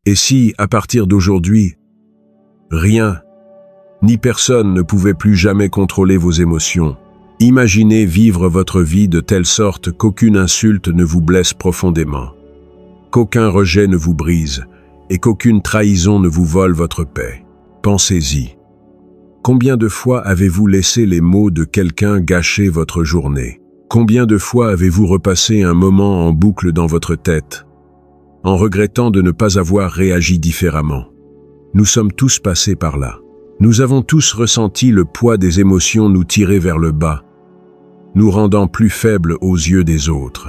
Et si, à partir d'aujourd'hui, rien, ni personne ne pouvait plus jamais contrôler vos émotions, imaginez vivre votre vie de telle sorte qu'aucune insulte ne vous blesse profondément, qu'aucun rejet ne vous brise et qu'aucune trahison ne vous vole votre paix. Pensez-y. Combien de fois avez-vous laissé les mots de quelqu'un gâcher votre journée? Combien de fois avez-vous repassé un moment en boucle dans votre tête, en regrettant de ne pas avoir réagi différemment? Nous sommes tous passés par là. Nous avons tous ressenti le poids des émotions nous tirer vers le bas, nous rendant plus faibles aux yeux des autres.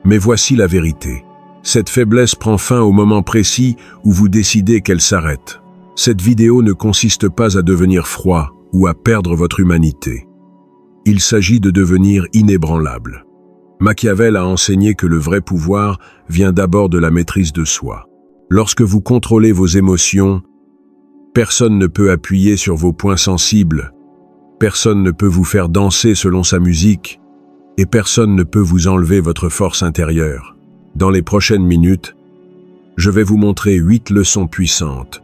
Mais voici la vérité. Cette faiblesse prend fin au moment précis où vous décidez qu'elle s'arrête. Cette vidéo ne consiste pas à devenir froid ou à perdre votre humanité. Il s'agit de devenir inébranlable. Machiavel a enseigné que le vrai pouvoir vient d'abord de la maîtrise de soi. Lorsque vous contrôlez vos émotions, personne ne peut appuyer sur vos points sensibles, personne ne peut vous faire danser selon sa musique, et personne ne peut vous enlever votre force intérieure. Dans les prochaines minutes, je vais vous montrer 8 leçons puissantes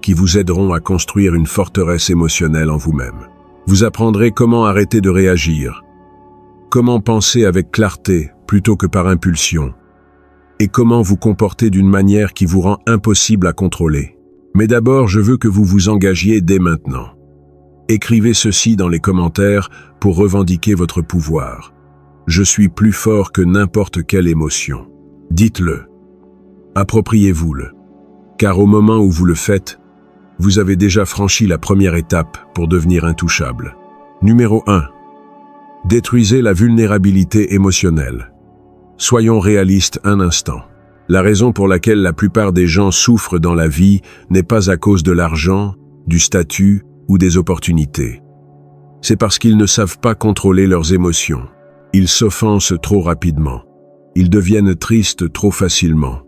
qui vous aideront à construire une forteresse émotionnelle en vous-même. Vous apprendrez comment arrêter de réagir, comment penser avec clarté plutôt que par impulsion, et comment vous comporter d'une manière qui vous rend impossible à contrôler. Mais d'abord, je veux que vous vous engagiez dès maintenant. Écrivez ceci dans les commentaires pour revendiquer votre pouvoir. Je suis plus fort que n'importe quelle émotion. Dites-le. Appropriez-vous-le. Car au moment où vous le faites, vous avez déjà franchi la première étape pour devenir intouchable. Numéro 1. Détruisez la vulnérabilité émotionnelle. Soyons réalistes un instant. La raison pour laquelle la plupart des gens souffrent dans la vie n'est pas à cause de l'argent, du statut ou des opportunités. C'est parce qu'ils ne savent pas contrôler leurs émotions. Ils s'offensent trop rapidement. Ils deviennent tristes trop facilement.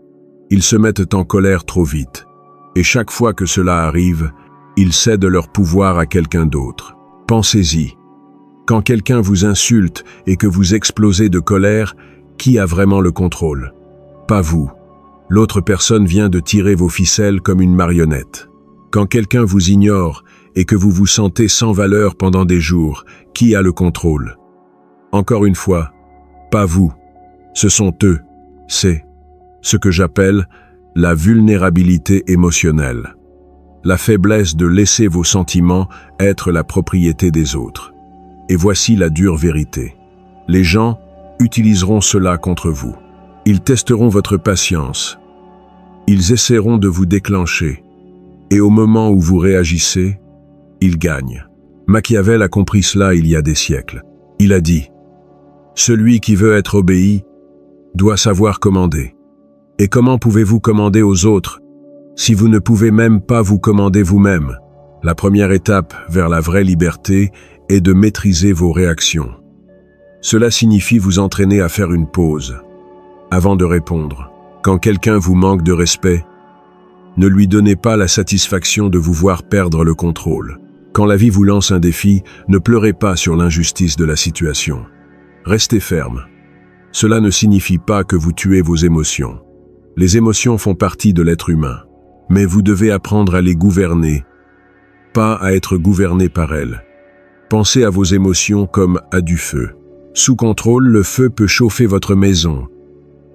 Ils se mettent en colère trop vite. Et chaque fois que cela arrive, ils cèdent leur pouvoir à quelqu'un d'autre. Pensez-y. Quand quelqu'un vous insulte et que vous explosez de colère, qui a vraiment le contrôle? Pas vous. L'autre personne vient de tirer vos ficelles comme une marionnette. Quand quelqu'un vous ignore et que vous vous sentez sans valeur pendant des jours, qui a le contrôle? Encore une fois, pas vous. Ce sont eux. C'est ce que j'appelle la vulnérabilité émotionnelle. La faiblesse de laisser vos sentiments être la propriété des autres. Et voici la dure vérité. Les gens utiliseront cela contre vous. Ils testeront votre patience. Ils essaieront de vous déclencher. Et au moment où vous réagissez, ils gagnent. Machiavel a compris cela il y a des siècles. Il a dit « Celui qui veut être obéi doit savoir commander. » Et comment pouvez-vous commander aux autres si vous ne pouvez même pas vous commander vous-même? La première étape vers la vraie liberté est de maîtriser vos réactions. Cela signifie vous entraîner à faire une pause. Avant de répondre, quand quelqu'un vous manque de respect, ne lui donnez pas la satisfaction de vous voir perdre le contrôle. Quand la vie vous lance un défi, ne pleurez pas sur l'injustice de la situation. Restez ferme. Cela ne signifie pas que vous tuez vos émotions. Les émotions font partie de l'être humain, mais vous devez apprendre à les gouverner, pas à être gouverné par elles. Pensez à vos émotions comme à du feu. Sous contrôle, le feu peut chauffer votre maison,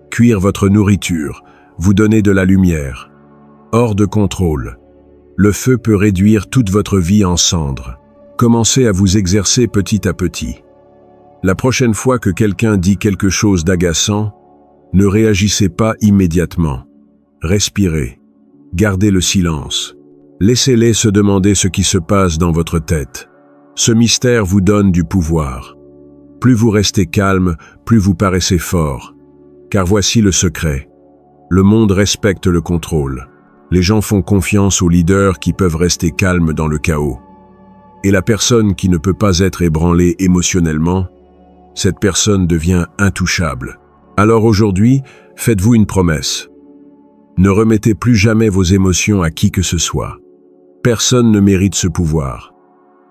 cuire votre nourriture, vous donner de la lumière. Hors de contrôle, le feu peut réduire toute votre vie en cendres. Commencez à vous exercer petit à petit. La prochaine fois que quelqu'un dit quelque chose d'agaçant, ne réagissez pas immédiatement. Respirez. Gardez le silence. Laissez-les se demander ce qui se passe dans votre tête. Ce mystère vous donne du pouvoir. Plus vous restez calme, plus vous paraissez fort. Car voici le secret. Le monde respecte le contrôle. Les gens font confiance aux leaders qui peuvent rester calmes dans le chaos. Et la personne qui ne peut pas être ébranlée émotionnellement, cette personne devient intouchable. Alors aujourd'hui, faites-vous une promesse. Ne remettez plus jamais vos émotions à qui que ce soit. Personne ne mérite ce pouvoir,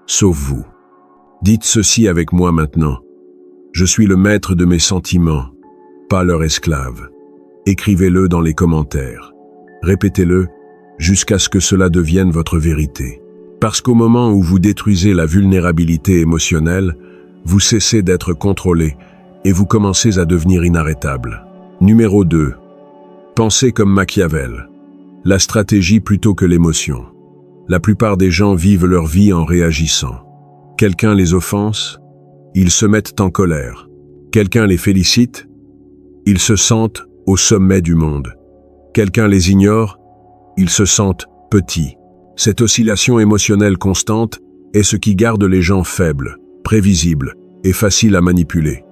sauf vous. Dites ceci avec moi maintenant. Je suis le maître de mes sentiments, pas leur esclave. Écrivez-le dans les commentaires. Répétez-le jusqu'à ce que cela devienne votre vérité. Parce qu'au moment où vous détruisez la vulnérabilité émotionnelle, vous cessez d'être contrôlé et vous commencez à devenir inarrêtable. Numéro 2. Pensez comme Machiavel. La stratégie plutôt que l'émotion. La plupart des gens vivent leur vie en réagissant. Quelqu'un les offense, ils se mettent en colère. Quelqu'un les félicite, ils se sentent au sommet du monde. Quelqu'un les ignore, ils se sentent petits. Cette oscillation émotionnelle constante est ce qui garde les gens faibles, prévisibles et faciles à manipuler.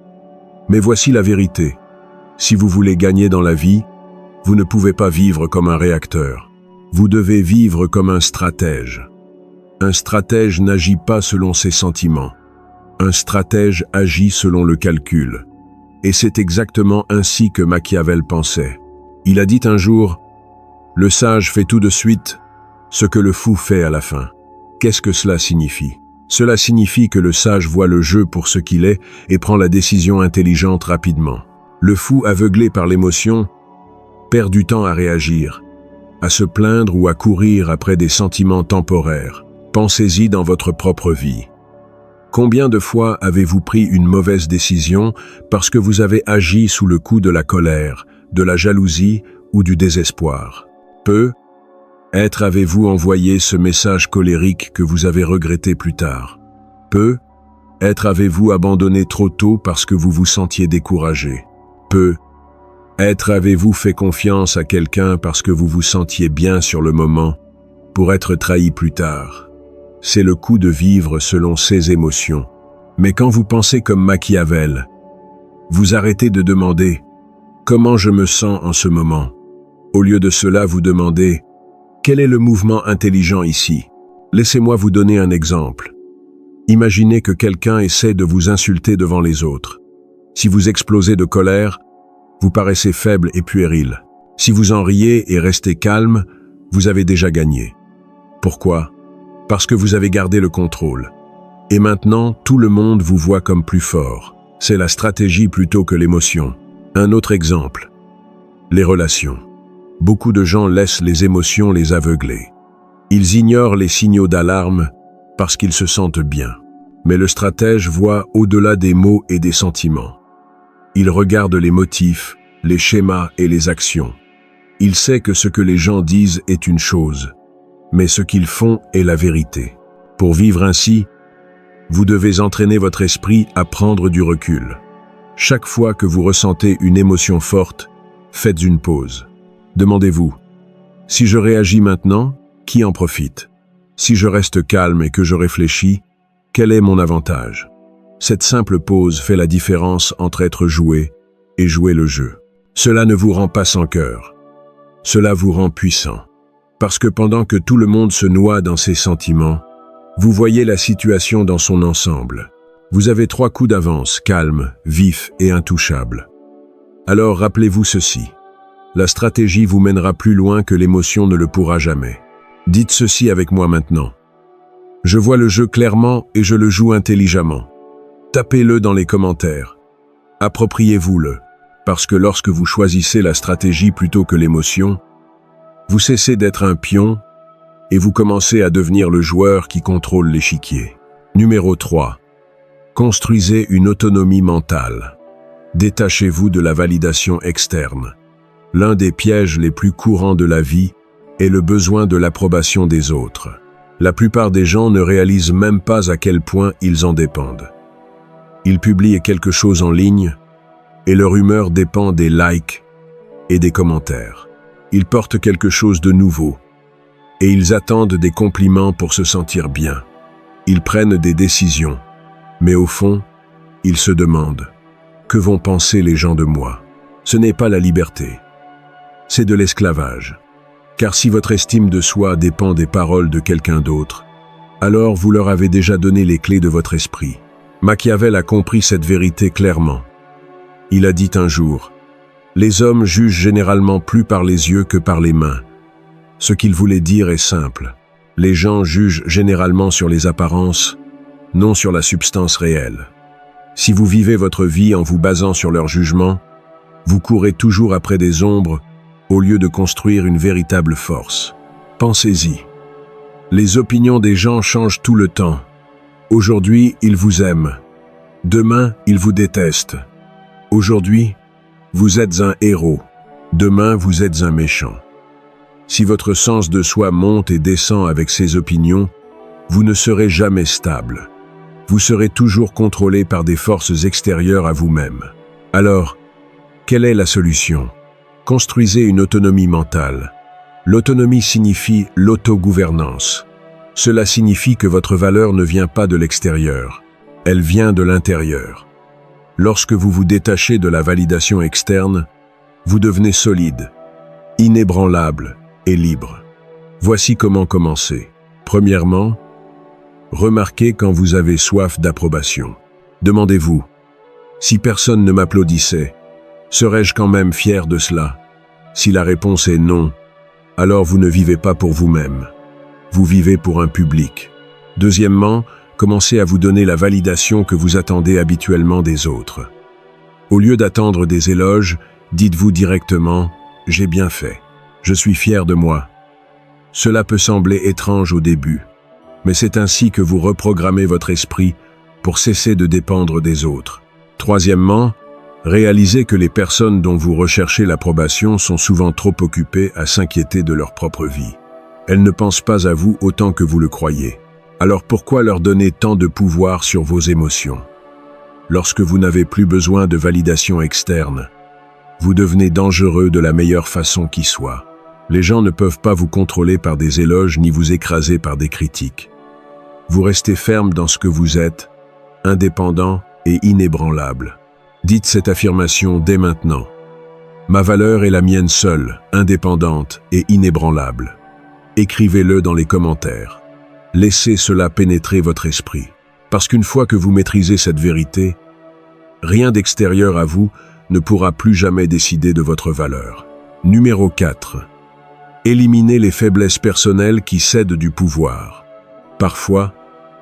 Mais voici la vérité. Si vous voulez gagner dans la vie, vous ne pouvez pas vivre comme un réacteur. Vous devez vivre comme un stratège. Un stratège n'agit pas selon ses sentiments. Un stratège agit selon le calcul. Et c'est exactement ainsi que Machiavel pensait. Il a dit un jour, « Le sage fait tout de suite ce que le fou fait à la fin. » Qu'est-ce que cela signifie? Cela signifie que le sage voit le jeu pour ce qu'il est et prend la décision intelligente rapidement. Le fou, aveuglé par l'émotion, perd du temps à réagir, à se plaindre ou à courir après des sentiments temporaires. Pensez-y dans votre propre vie. Combien de fois avez-vous pris une mauvaise décision parce que vous avez agi sous le coup de la colère, de la jalousie ou du désespoir? Peut-être avez-vous envoyé ce message colérique que vous avez regretté plus tard. Peut-être avez-vous abandonné trop tôt parce que vous vous sentiez découragé. Peut-être avez-vous fait confiance à quelqu'un parce que vous vous sentiez bien sur le moment, pour être trahi plus tard. C'est le coût de vivre selon ses émotions. Mais quand vous pensez comme Machiavel, vous arrêtez de demander « Comment je me sens en ce moment ?» Au lieu de cela, vous demandez « Quel est le mouvement intelligent ici ?» Laissez-moi vous donner un exemple. Imaginez que quelqu'un essaie de vous insulter devant les autres. Si vous explosez de colère, vous paraissez faible et puéril. Si vous en riez et restez calme, vous avez déjà gagné. Pourquoi? Parce que vous avez gardé le contrôle. Et maintenant, tout le monde vous voit comme plus fort. C'est la stratégie plutôt que l'émotion. Un autre exemple. Les relations. Beaucoup de gens laissent les émotions les aveugler. Ils ignorent les signaux d'alarme parce qu'ils se sentent bien. Mais le stratège voit au-delà des mots et des sentiments. Il regarde les motifs, les schémas et les actions. Il sait que ce que les gens disent est une chose, mais ce qu'ils font est la vérité. Pour vivre ainsi, vous devez entraîner votre esprit à prendre du recul. Chaque fois que vous ressentez une émotion forte, faites une pause. Demandez-vous, si je réagis maintenant, qui en profite? Si je reste calme et que je réfléchis, quel est mon avantage? Cette simple pause fait la différence entre être joué et jouer le jeu. Cela ne vous rend pas sans cœur. Cela vous rend puissant. Parce que pendant que tout le monde se noie dans ses sentiments, vous voyez la situation dans son ensemble. Vous avez 3 coups d'avance, calme, vif et intouchable. Alors rappelez-vous ceci. La stratégie vous mènera plus loin que l'émotion ne le pourra jamais. Dites ceci avec moi maintenant. Je vois le jeu clairement et je le joue intelligemment. Tapez-le dans les commentaires. Appropriez-vous-le. Parce que lorsque vous choisissez la stratégie plutôt que l'émotion, vous cessez d'être un pion et vous commencez à devenir le joueur qui contrôle l'échiquier. Numéro 3. Construisez une autonomie mentale. Détachez-vous de la validation externe. L'un des pièges les plus courants de la vie est le besoin de l'approbation des autres. La plupart des gens ne réalisent même pas à quel point ils en dépendent. Ils publient quelque chose en ligne et leur humeur dépend des likes et des commentaires. Ils portent quelque chose de nouveau et ils attendent des compliments pour se sentir bien. Ils prennent des décisions, mais au fond, ils se demandent « Que vont penser les gens de moi ?» Ce n'est pas la liberté, c'est de l'esclavage. Car si votre estime de soi dépend des paroles de quelqu'un d'autre, alors vous leur avez déjà donné les clés de votre esprit. Machiavel a compris cette vérité clairement. Il a dit un jour, « Les hommes jugent généralement plus par les yeux que par les mains. » Ce qu'il voulait dire est simple. Les gens jugent généralement sur les apparences, non sur la substance réelle. Si vous vivez votre vie en vous basant sur leur jugement, vous courez toujours après des ombres au lieu de construire une véritable force. Pensez-y. Les opinions des gens changent tout le temps. Aujourd'hui, ils vous aiment. Demain, ils vous détestent. Aujourd'hui, vous êtes un héros. Demain, vous êtes un méchant. Si votre sens de soi monte et descend avec ces opinions, vous ne serez jamais stable. Vous serez toujours contrôlé par des forces extérieures à vous-même. Alors, quelle est la solution? Construisez une autonomie mentale. L'autonomie signifie l'autogouvernance. Cela signifie que votre valeur ne vient pas de l'extérieur, elle vient de l'intérieur. Lorsque vous vous détachez de la validation externe, vous devenez solide, inébranlable et libre. Voici comment commencer. Premièrement, remarquez quand vous avez soif d'approbation. Demandez-vous, si personne ne m'applaudissait, serais-je quand même fier de cela? Si la réponse est non, alors vous ne vivez pas pour vous-même. Vous vivez pour un public. Deuxièmement, commencez à vous donner la validation que vous attendez habituellement des autres. Au lieu d'attendre des éloges, dites-vous directement « J'ai bien fait. Je suis fier de moi ». Cela peut sembler étrange au début, mais c'est ainsi que vous reprogrammez votre esprit pour cesser de dépendre des autres. Troisièmement, réalisez que les personnes dont vous recherchez l'approbation sont souvent trop occupées à s'inquiéter de leur propre vie. Elles ne pensent pas à vous autant que vous le croyez. Alors pourquoi leur donner tant de pouvoir sur vos émotions? Lorsque vous n'avez plus besoin de validation externe, vous devenez dangereux de la meilleure façon qui soit. Les gens ne peuvent pas vous contrôler par des éloges ni vous écraser par des critiques. Vous restez ferme dans ce que vous êtes, indépendant et inébranlable. Dites cette affirmation dès maintenant. Ma valeur est la mienne seule, indépendante et inébranlable. Écrivez-le dans les commentaires. Laissez cela pénétrer votre esprit. Parce qu'une fois que vous maîtrisez cette vérité, rien d'extérieur à vous ne pourra plus jamais décider de votre valeur. Numéro 4. Éliminez les faiblesses personnelles qui cèdent du pouvoir. Parfois,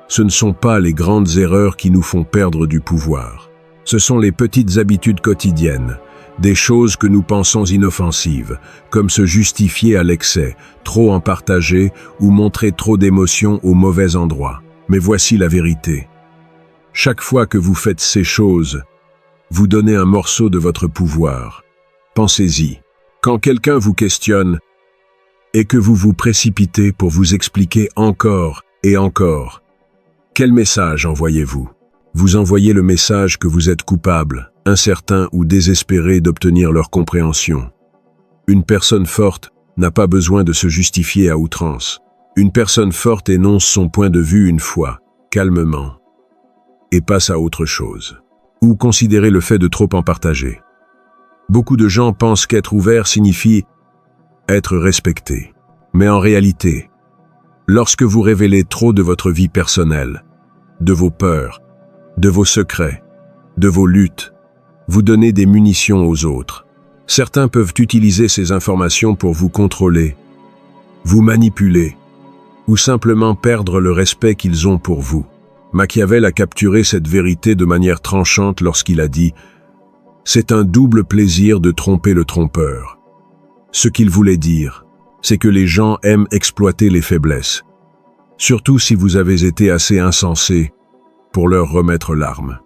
ce ne sont pas les grandes erreurs qui nous font perdre du pouvoir. Ce sont les petites habitudes quotidiennes, des choses que nous pensons inoffensives, comme se justifier à l'excès, trop en partager ou montrer trop d'émotions au mauvais endroit. Mais voici la vérité. Chaque fois que vous faites ces choses, vous donnez un morceau de votre pouvoir. Pensez-y. Quand quelqu'un vous questionne et que vous vous précipitez pour vous expliquer encore et encore, quel message envoyez-vous? Vous envoyez le message que vous êtes coupable, incertain ou désespéré d'obtenir leur compréhension. Une personne forte n'a pas besoin de se justifier à outrance. Une personne forte énonce son point de vue une fois, calmement, et passe à autre chose. Ou considérez le fait de trop en partager. Beaucoup de gens pensent qu'être ouvert signifie être respecté. Mais en réalité, lorsque vous révélez trop de votre vie personnelle, de vos peurs, de vos secrets, de vos luttes, vous donnez des munitions aux autres. Certains peuvent utiliser ces informations pour vous contrôler, vous manipuler, ou simplement perdre le respect qu'ils ont pour vous. Machiavel a capturé cette vérité de manière tranchante lorsqu'il a dit « C'est un double plaisir de tromper le trompeur ». Ce qu'il voulait dire, c'est que les gens aiment exploiter les faiblesses, surtout si vous avez été assez insensé pour leur remettre l'arme.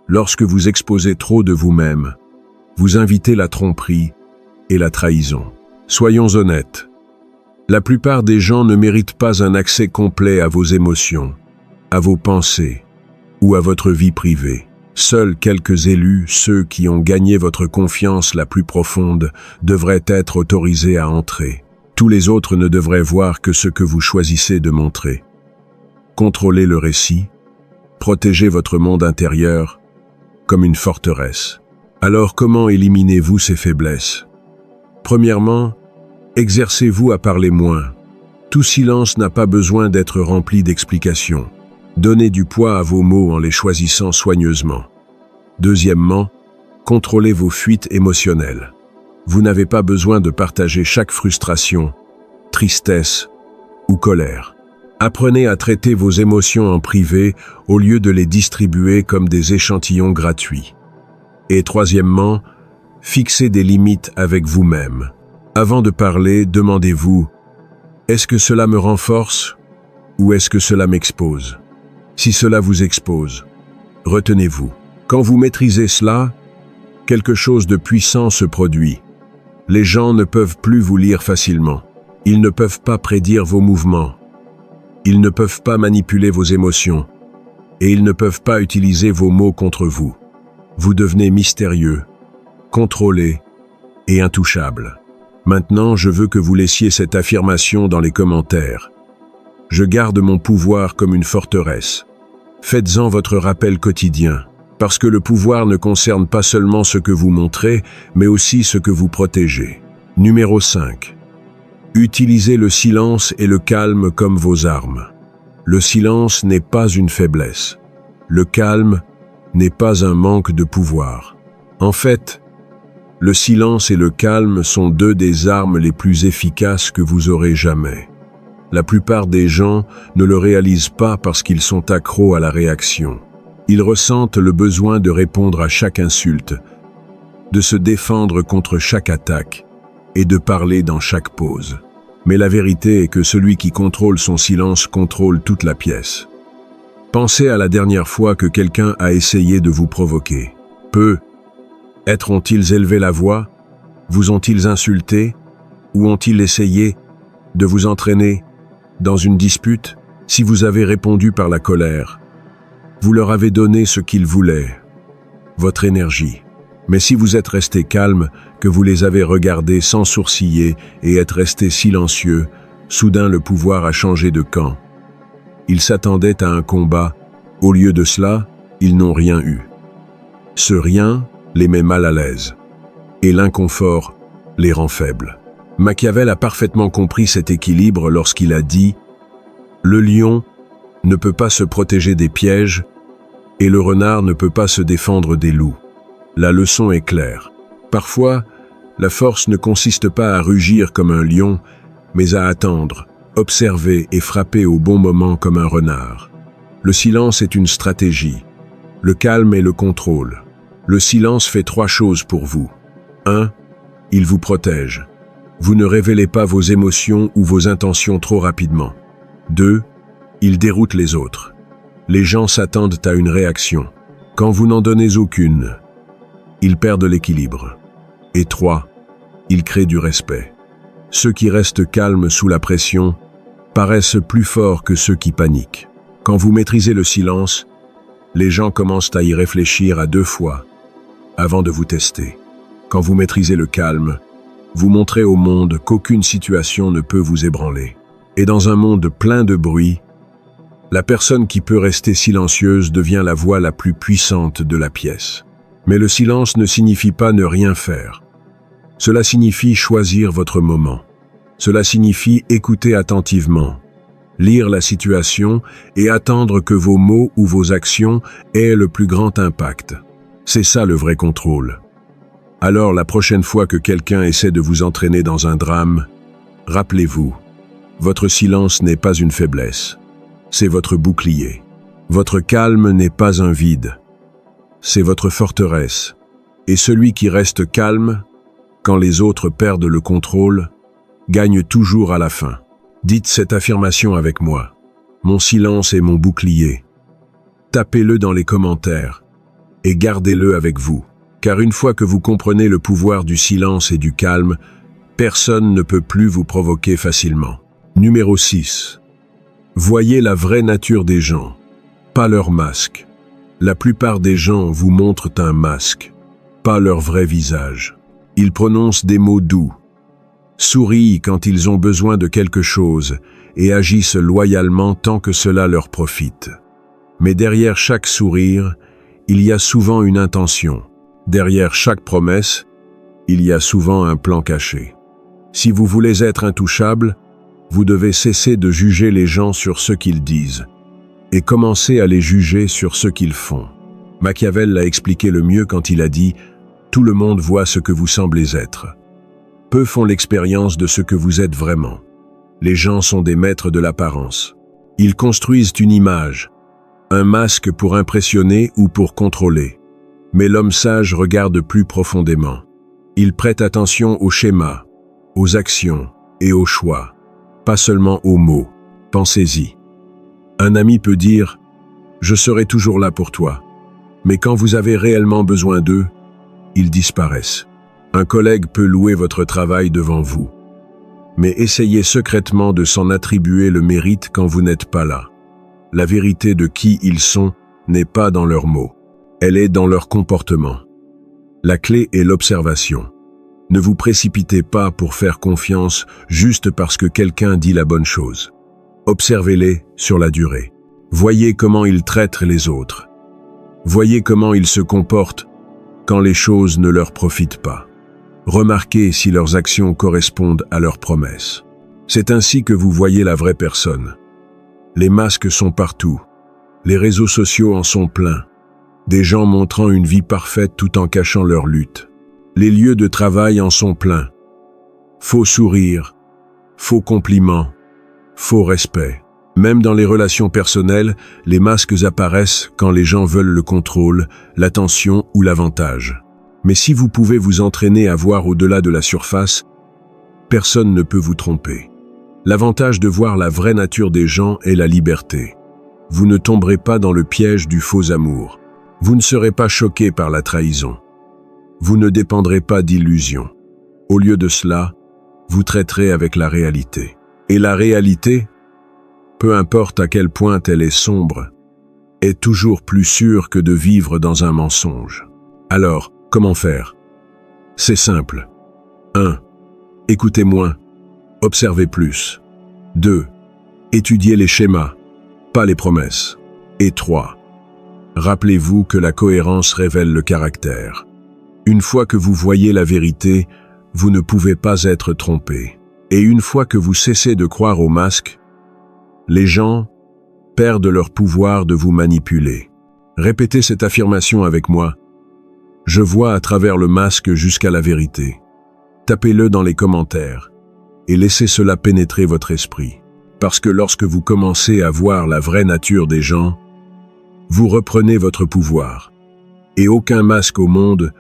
Lorsque vous exposez trop de vous-même, vous invitez la tromperie et la trahison. Soyons honnêtes. La plupart des gens ne méritent pas un accès complet à vos émotions, à vos pensées ou à votre vie privée. Seuls quelques élus, ceux qui ont gagné votre confiance la plus profonde, devraient être autorisés à entrer. Tous les autres ne devraient voir que ce que vous choisissez de montrer. Contrôlez le récit, protégez votre monde intérieur comme une forteresse. Alors comment éliminez-vous ces faiblesses? Premièrement, exercez-vous à parler moins. Tout silence n'a pas besoin d'être rempli d'explications. Donnez du poids à vos mots en les choisissant soigneusement. Deuxièmement, contrôlez vos fuites émotionnelles. Vous n'avez pas besoin de partager chaque frustration, tristesse ou colère. Apprenez à traiter vos émotions en privé au lieu de les distribuer comme des échantillons gratuits. Et troisièmement, fixez des limites avec vous-même. Avant de parler, demandez-vous, est-ce que cela me renforce ou est-ce que cela m'expose? Si cela vous expose, retenez-vous. Quand vous maîtrisez cela, quelque chose de puissant se produit. Les gens ne peuvent plus vous lire facilement. Ils ne peuvent pas prédire vos mouvements. Ils ne peuvent pas manipuler vos émotions. Et ils ne peuvent pas utiliser vos mots contre vous. Vous devenez mystérieux, contrôlé et intouchable. Maintenant, je veux que vous laissiez cette affirmation dans les commentaires. Je garde mon pouvoir comme une forteresse. Faites-en votre rappel quotidien, parce que le pouvoir ne concerne pas seulement ce que vous montrez, mais aussi ce que vous protégez. Numéro 5. Utilisez le silence et le calme comme vos armes. Le silence n'est pas une faiblesse. Le calme n'est pas un manque de pouvoir. En fait, le silence et le calme sont deux des armes les plus efficaces que vous aurez jamais. La plupart des gens ne le réalisent pas parce qu'ils sont accros à la réaction. Ils ressentent le besoin de répondre à chaque insulte, de se défendre contre chaque attaque et de parler dans chaque pause. Mais la vérité est que celui qui contrôle son silence contrôle toute la pièce. Pensez à la dernière fois que quelqu'un a essayé de vous provoquer. Peut-être ont-ils élevé la voix, vous ont-ils insulté, ou ont-ils essayé de vous entraîner dans une dispute? Si vous avez répondu par la colère, vous leur avez donné ce qu'ils voulaient, votre énergie. Mais si vous êtes resté calme, que vous les avez regardés sans sourciller et êtes resté silencieux, soudain le pouvoir a changé de camp. Ils s'attendaient à un combat, au lieu de cela, ils n'ont rien eu. Ce rien les met mal à l'aise, et l'inconfort les rend faibles. Machiavel a parfaitement compris cet équilibre lorsqu'il a dit « Le lion ne peut pas se protéger des pièges et le renard ne peut pas se défendre des loups. » La leçon est claire. Parfois, la force ne consiste pas à rugir comme un lion, mais à attendre, observer et frapper au bon moment comme un renard. Le silence est une stratégie. Le calme est le contrôle. Le silence fait 3 choses pour vous. 1. Il vous protège. Vous ne révélez pas vos émotions ou vos intentions trop rapidement. 2. Il déroute les autres. Les gens s'attendent à une réaction. Quand vous n'en donnez aucune, ils perdent l'équilibre. Et 3. Il crée du respect. Ceux qui restent calmes sous la pression paraissent plus forts que ceux qui paniquent. Quand vous maîtrisez le silence, les gens commencent à y réfléchir à 2 fois avant de vous tester. Quand vous maîtrisez le calme, vous montrez au monde qu'aucune situation ne peut vous ébranler. Et dans un monde plein de bruit, la personne qui peut rester silencieuse devient la voix la plus puissante de la pièce. Mais le silence ne signifie pas ne rien faire. Cela signifie choisir votre moment. Cela signifie écouter attentivement, lire la situation et attendre que vos mots ou vos actions aient le plus grand impact. C'est ça le vrai contrôle. Alors la prochaine fois que quelqu'un essaie de vous entraîner dans un drame, rappelez-vous, votre silence n'est pas une faiblesse, c'est votre bouclier. Votre calme n'est pas un vide, c'est votre forteresse. Et celui qui reste calme, quand les autres perdent le contrôle, gagne toujours à la fin. Dites cette affirmation avec moi. Mon silence est mon bouclier. Tapez-le dans les commentaires et gardez-le avec vous. Car une fois que vous comprenez le pouvoir du silence et du calme, personne ne peut plus vous provoquer facilement. Numéro 6. Voyez la vraie nature des gens, pas leur masque. La plupart des gens vous montrent un masque, pas leur vrai visage. Ils prononcent des mots doux, sourient quand ils ont besoin de quelque chose et agissent loyalement tant que cela leur profite. Mais derrière chaque sourire, il y a souvent une intention. Derrière chaque promesse, il y a souvent un plan caché. Si vous voulez être intouchable, vous devez cesser de juger les gens sur ce qu'ils disent et commencer à les juger sur ce qu'ils font. Machiavel l'a expliqué le mieux quand il a dit « Tout le monde voit ce que vous semblez être. Peu font l'expérience de ce que vous êtes vraiment. Les gens sont des maîtres de l'apparence. Ils construisent une image, un masque pour impressionner ou pour contrôler. Mais l'homme sage regarde plus profondément. Il prête attention aux schémas, aux actions et aux choix, pas seulement aux mots. Pensez-y. Un ami peut dire « Je serai toujours là pour toi », mais quand vous avez réellement besoin d'eux, ils disparaissent. Un collègue peut louer votre travail devant vous, mais essayez secrètement de s'en attribuer le mérite quand vous n'êtes pas là. La vérité de qui ils sont n'est pas dans leurs mots, elle est dans leur comportement. La clé est l'observation. Ne vous précipitez pas pour faire confiance juste parce que quelqu'un dit la bonne chose. Observez-les sur la durée. Voyez comment ils traitent les autres. Voyez comment ils se comportent quand les choses ne leur profitent pas. Remarquez si leurs actions correspondent à leurs promesses. C'est ainsi que vous voyez la vraie personne. Les masques sont partout. Les réseaux sociaux en sont pleins. Des gens montrant une vie parfaite tout en cachant leur lutte. Les lieux de travail en sont pleins. Faux sourires, faux compliments, faux respect. Même dans les relations personnelles, les masques apparaissent quand les gens veulent le contrôle, l'attention ou l'avantage. Mais si vous pouvez vous entraîner à voir au-delà de la surface, personne ne peut vous tromper. L'avantage de voir la vraie nature des gens est la liberté. Vous ne tomberez pas dans le piège du faux amour. Vous ne serez pas choqué par la trahison. Vous ne dépendrez pas d'illusions. Au lieu de cela, vous traiterez avec la réalité. Et la réalité, peu importe à quel point elle est sombre, est toujours plus sûre que de vivre dans un mensonge. Alors, comment faire? C'est simple. 1. Écoutez moins, observez plus. 2. Étudiez les schémas, pas les promesses. Et 3. Rappelez-vous que la cohérence révèle le caractère. Une fois que vous voyez la vérité, vous ne pouvez pas être trompé. Et une fois que vous cessez de croire aux masques, les gens perdent leur pouvoir de vous manipuler. Répétez cette affirmation avec moi. Je vois à travers le masque jusqu'à la vérité. Tapez-le dans les commentaires et laissez cela pénétrer votre esprit. Parce que lorsque vous commencez à voir la vraie nature des gens, vous reprenez votre pouvoir. Et aucun masque au monde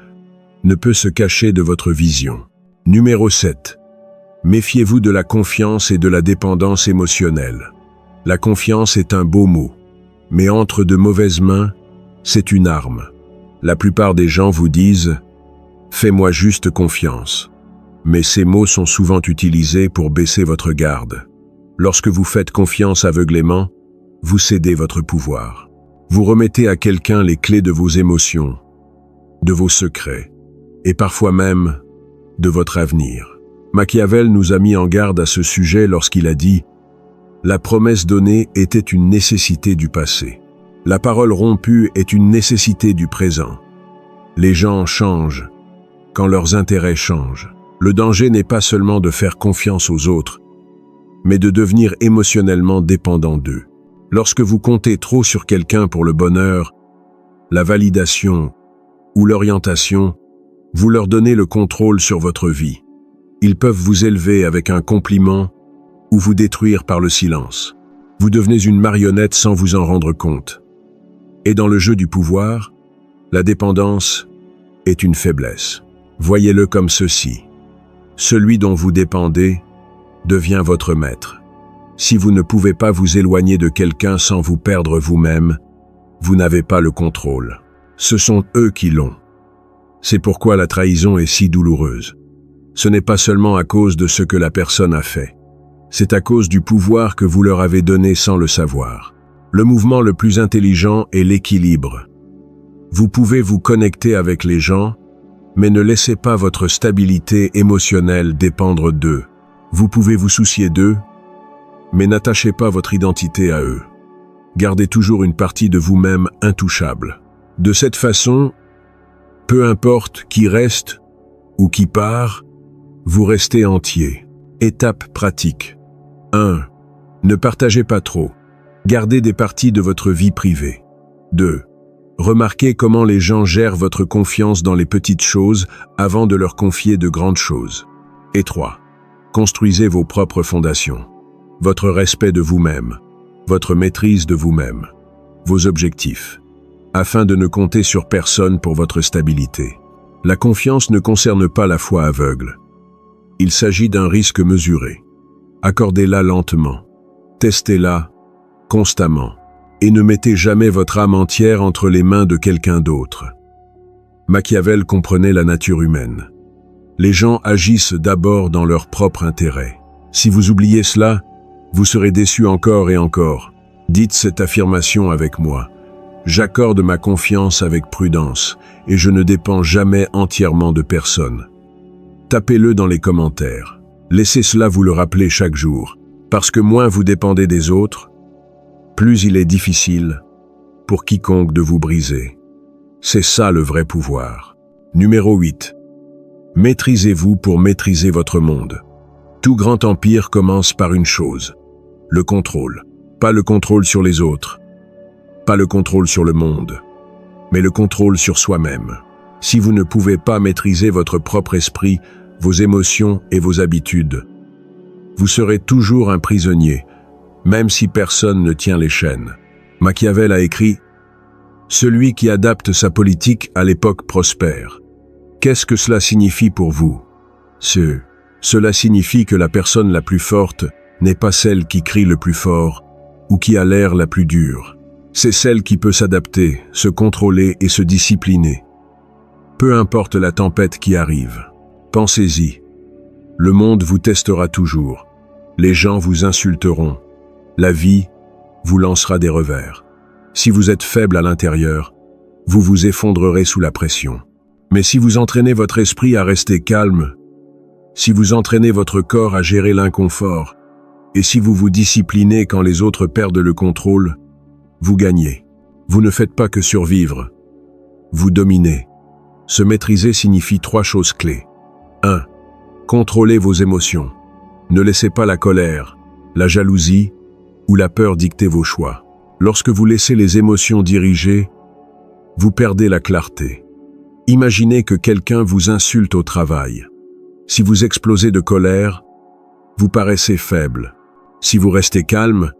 ne peut se cacher de votre vision. Numéro 7. Méfiez-vous de la confiance et de la dépendance émotionnelle. La confiance est un beau mot, mais entre de mauvaises mains, c'est une arme. La plupart des gens vous disent « Fais-moi juste confiance ». Mais ces mots sont souvent utilisés pour baisser votre garde. Lorsque vous faites confiance aveuglément, vous cédez votre pouvoir. Vous remettez à quelqu'un les clés de vos émotions, de vos secrets, et parfois même de votre avenir. Machiavel nous a mis en garde à ce sujet lorsqu'il a dit « La promesse donnée était une nécessité du passé. La parole rompue est une nécessité du présent. Les gens changent quand leurs intérêts changent. Le danger n'est pas seulement de faire confiance aux autres, mais de devenir émotionnellement dépendant d'eux. Lorsque vous comptez trop sur quelqu'un pour le bonheur, la validation ou l'orientation, vous leur donnez le contrôle sur votre vie. Ils peuvent vous élever avec un compliment ou vous détruire par le silence. Vous devenez une marionnette sans vous en rendre compte. Et dans le jeu du pouvoir, la dépendance est une faiblesse. Voyez-le comme ceci. Celui dont vous dépendez devient votre maître. Si vous ne pouvez pas vous éloigner de quelqu'un sans vous perdre vous-même, vous n'avez pas le contrôle. Ce sont eux qui l'ont. C'est pourquoi la trahison est si douloureuse. Ce n'est pas seulement à cause de ce que la personne a fait. C'est à cause du pouvoir que vous leur avez donné sans le savoir. Le mouvement le plus intelligent est l'équilibre. Vous pouvez vous connecter avec les gens, mais ne laissez pas votre stabilité émotionnelle dépendre d'eux. Vous pouvez vous soucier d'eux, mais n'attachez pas votre identité à eux. Gardez toujours une partie de vous-même intouchable. De cette façon, peu importe qui reste ou qui part, vous restez entier. Étape pratique. 1. Ne partagez pas trop. Gardez des parties de votre vie privée. 2. Remarquez comment les gens gèrent votre confiance dans les petites choses avant de leur confier de grandes choses. Et 3. Construisez vos propres fondations. Votre respect de vous-même, votre maîtrise de vous-même, vos objectifs, afin de ne compter sur personne pour votre stabilité. La confiance ne concerne pas la foi aveugle. Il s'agit d'un risque mesuré. Accordez-la lentement. Testez-la constamment. Et ne mettez jamais votre âme entière entre les mains de quelqu'un d'autre. Machiavel comprenait la nature humaine. Les gens agissent d'abord dans leur propre intérêt. Si vous oubliez cela, vous serez déçu encore et encore. Dites cette affirmation avec moi. J'accorde ma confiance avec prudence et je ne dépends jamais entièrement de personne. Tapez-le dans les commentaires. Laissez cela vous le rappeler chaque jour, parce que moins vous dépendez des autres, plus il est difficile pour quiconque de vous briser. C'est ça le vrai pouvoir. Numéro 8. Maîtrisez-vous pour maîtriser votre monde. Tout grand empire commence par une chose, le contrôle. Pas le contrôle sur les autres, pas le contrôle sur le monde, mais le contrôle sur soi-même. Si vous ne pouvez pas maîtriser votre propre esprit, vos émotions et vos habitudes, vous serez toujours un prisonnier, même si personne ne tient les chaînes. Machiavel a écrit « Celui qui adapte sa politique à l'époque prospère ». Qu'est-ce que cela signifie pour vous? Cela signifie que la personne la plus forte n'est pas celle qui crie le plus fort ou qui a l'air la plus dure. C'est celle qui peut s'adapter, se contrôler et se discipliner. Peu importe la tempête qui arrive, pensez-y. Le monde vous testera toujours. Les gens vous insulteront. La vie vous lancera des revers. Si vous êtes faible à l'intérieur, vous vous effondrerez sous la pression. Mais si vous entraînez votre esprit à rester calme, si vous entraînez votre corps à gérer l'inconfort, et si vous vous disciplinez quand les autres perdent le contrôle, vous gagnez. Vous ne faites pas que survivre, vous dominez. Se maîtriser signifie 3 choses clés. 1. Contrôlez vos émotions. Ne laissez pas la colère, la jalousie ou la peur dicter vos choix. Lorsque vous laissez les émotions diriger, vous perdez la clarté. Imaginez que quelqu'un vous insulte au travail. Si vous explosez de colère, vous paraissez faible. Si vous restez calme,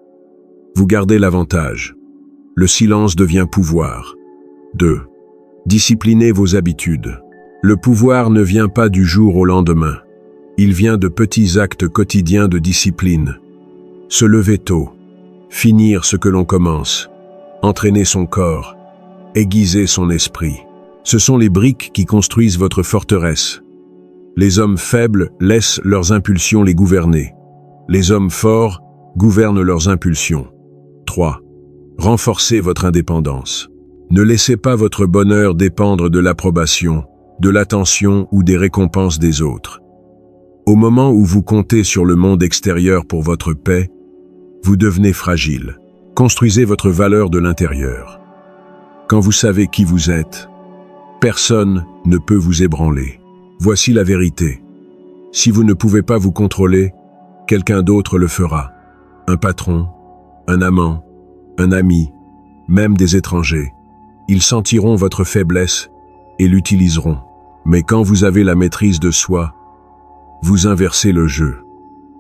vous gardez l'avantage. Le silence devient pouvoir. 2. Disciplinez vos habitudes. Le pouvoir ne vient pas du jour au lendemain. Il vient de petits actes quotidiens de discipline. Se lever tôt, finir ce que l'on commence, entraîner son corps, aiguiser son esprit. Ce sont les briques qui construisent votre forteresse. Les hommes faibles laissent leurs impulsions les gouverner. Les hommes forts gouvernent leurs impulsions. 3. Renforcez votre indépendance. Ne laissez pas votre bonheur dépendre de l'approbation, de l'attention ou des récompenses des autres. Au moment où vous comptez sur le monde extérieur pour votre paix, vous devenez fragile. Construisez votre valeur de l'intérieur. Quand vous savez qui vous êtes, personne ne peut vous ébranler. Voici la vérité. Si vous ne pouvez pas vous contrôler, quelqu'un d'autre le fera. Un patron, un amant, un ami, même des étrangers. Ils sentiront votre faiblesse et l'utiliseront. Mais quand vous avez la maîtrise de soi, vous inversez le jeu.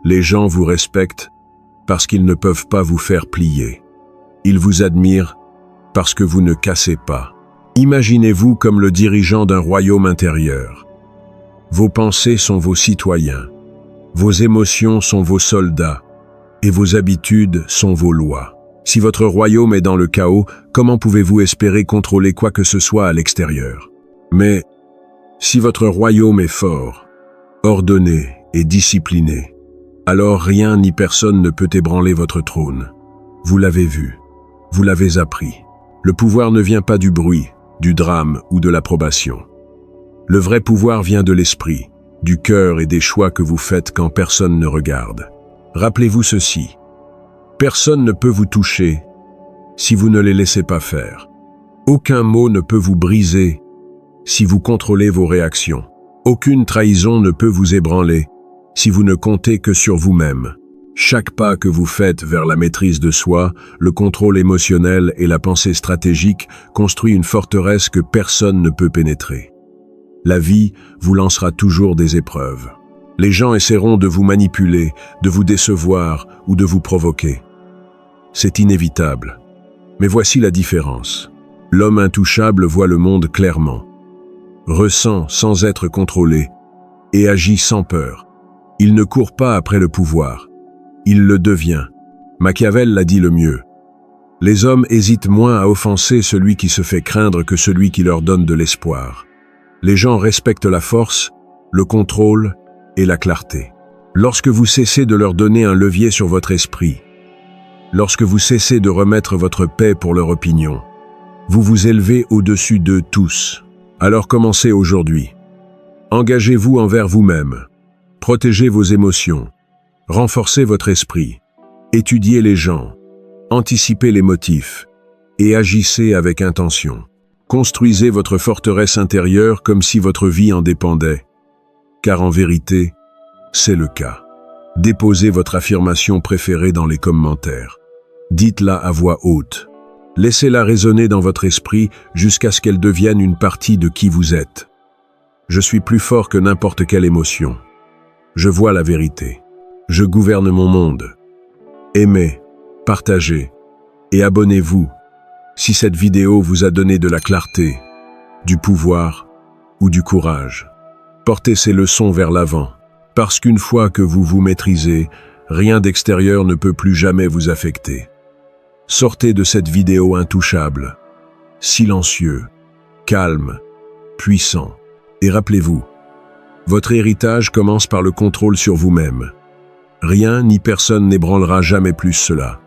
Les gens vous respectent parce qu'ils ne peuvent pas vous faire plier. Ils vous admirent parce que vous ne cassez pas. Imaginez-vous comme le dirigeant d'un royaume intérieur. Vos pensées sont vos citoyens, vos émotions sont vos soldats, et vos habitudes sont vos lois. Si votre royaume est dans le chaos, comment pouvez-vous espérer contrôler quoi que ce soit à l'extérieur? Mais si votre royaume est fort, ordonné et discipliné, alors rien ni personne ne peut ébranler votre trône. Vous l'avez vu, vous l'avez appris. Le pouvoir ne vient pas du bruit, du drame ou de l'approbation. Le vrai pouvoir vient de l'esprit, du cœur et des choix que vous faites quand personne ne regarde. Rappelez-vous ceci. Personne ne peut vous toucher si vous ne les laissez pas faire. Aucun mot ne peut vous briser si vous contrôlez vos réactions. Aucune trahison ne peut vous ébranler si vous ne comptez que sur vous-même. Chaque pas que vous faites vers la maîtrise de soi, le contrôle émotionnel et la pensée stratégique construit une forteresse que personne ne peut pénétrer. La vie vous lancera toujours des épreuves. Les gens essaieront de vous manipuler, de vous décevoir ou de vous provoquer. C'est inévitable. Mais voici la différence. L'homme intouchable voit le monde clairement, ressent sans être contrôlé et agit sans peur. Il ne court pas après le pouvoir. Il le devient. Machiavel l'a dit le mieux. Les hommes hésitent moins à offenser celui qui se fait craindre que celui qui leur donne de l'espoir. Les gens respectent la force, le contrôle et la clarté. Lorsque vous cessez de leur donner un levier sur votre esprit, lorsque vous cessez de remettre votre paix pour leur opinion, vous vous élevez au-dessus d'eux tous. Alors commencez aujourd'hui. Engagez-vous envers vous-même. Protégez vos émotions. Renforcez votre esprit. Étudiez les gens. Anticipez les motifs. Et agissez avec intention. Construisez votre forteresse intérieure comme si votre vie en dépendait. Car en vérité, c'est le cas. Déposez votre affirmation préférée dans les commentaires. Dites-la à voix haute. Laissez-la résonner dans votre esprit jusqu'à ce qu'elle devienne une partie de qui vous êtes. Je suis plus fort que n'importe quelle émotion. Je vois la vérité. Je gouverne mon monde. Aimez, partagez et abonnez-vous si cette vidéo vous a donné de la clarté, du pouvoir ou du courage. Portez ces leçons vers l'avant, parce qu'une fois que vous vous maîtrisez, rien d'extérieur ne peut plus jamais vous affecter. Sortez de cette vidéo intouchable, silencieux, calme, puissant. Et rappelez-vous, votre héritage commence par le contrôle sur vous-même. Rien ni personne n'ébranlera jamais plus cela.